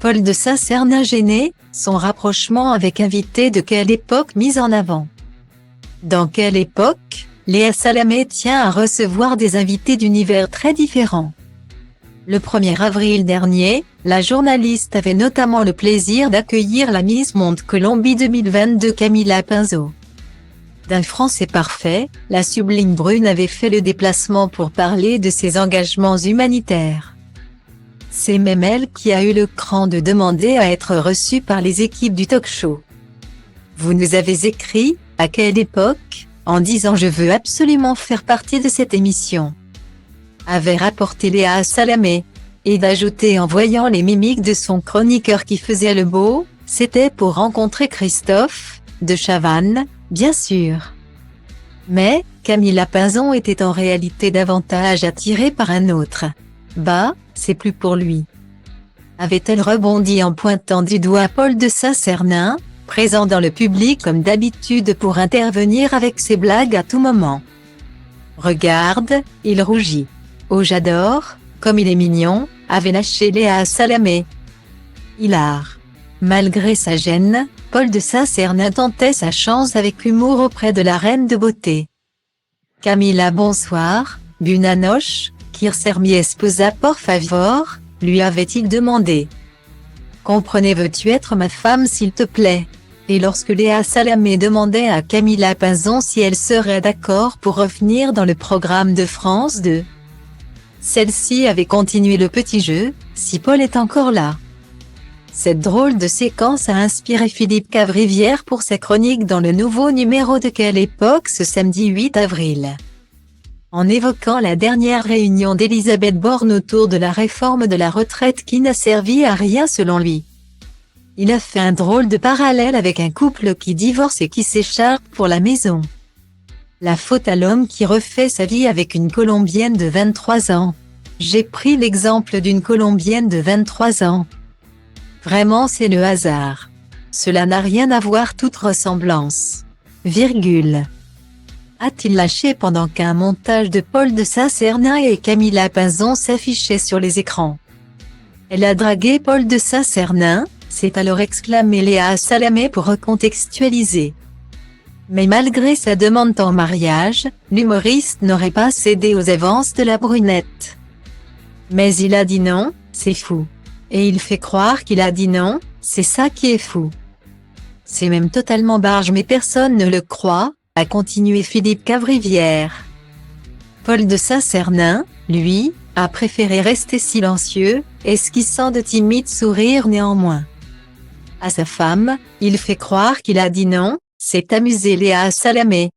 Paul de Saint-Cernin gêné, son rapprochement avec invité de quelle époque mis en avant? Dans quelle époque, Léa Salamé tient à recevoir des invités d'univers très différents. Le 1er avril dernier, la journaliste avait notamment le plaisir d'accueillir la Miss Monde Colombie 2022 Camila Pinzot. D'un français parfait, la sublime brune avait fait le déplacement pour parler de ses engagements humanitaires. C'est même elle qui a eu le cran de demander à être reçue par les équipes du talk-show. Vous nous avez écrit, à quelle époque, en disant « Je veux absolument faire partie de cette émission », avait rapporté Léa Salamé, et d'ajouter en voyant les mimiques de son chroniqueur qui faisait le beau, c'était pour rencontrer Christophe, de Chavannes, bien sûr. Mais, Camila Pinzon était en réalité davantage attirée par un autre. Bah, c'est plus pour lui. Avait-elle rebondi en pointant du doigt Paul de Saint-Cernin, présent dans le public comme d'habitude pour intervenir avec ses blagues à tout moment. Regarde, il rougit. Oh j'adore, comme il est mignon, avait lâché Léa Salamé. Hilar. Malgré sa gêne, Paul de Saint-Cernin tentait sa chance avec humour auprès de la reine de beauté. Camila bonsoir, Bunanoche, Kirser mi esposa por favor, lui avait-il demandé. Comprenez veux-tu être ma femme s'il te plaît? Et lorsque Léa Salamé demandait à Camila Pinzon si elle serait d'accord pour revenir dans le programme de France 2. Celle-ci avait continué le petit jeu, si Paul est encore là. Cette drôle de séquence a inspiré Philippe Cavrivière pour sa chronique dans le nouveau numéro de Quelle époque ce samedi 8 avril. En évoquant la dernière réunion d'Elisabeth Borne autour de la réforme de la retraite qui n'a servi à rien selon lui. Il a fait un drôle de parallèle avec un couple qui divorce et qui s'écharpe pour la maison. La faute à l'homme qui refait sa vie avec une Colombienne de 23 ans. J'ai pris l'exemple d'une Colombienne de 23 ans. Vraiment c'est le hasard. Cela n'a rien à voir toute ressemblance. Virgule. A-t-il lâché pendant qu'un montage de Paul de Saint-Cernin et Camila Pinzon s'affichait sur les écrans. Elle a dragué Paul de Saint-Cernin, s'est alors exclamé Léa Salamé pour recontextualiser. Mais malgré sa demande en mariage, l'humoriste n'aurait pas cédé aux avances de la brunette. Mais il a dit non, c'est fou. Et il fait croire qu'il a dit non, c'est ça qui est fou. C'est même totalement barge mais personne ne le croit, a continué Philippe Cavrivière. Paul de Saint-Cernin, lui, a préféré rester silencieux, esquissant de timides sourires néanmoins. À sa femme, il fait croire qu'il a dit non, s'est amusé Léa Salamé.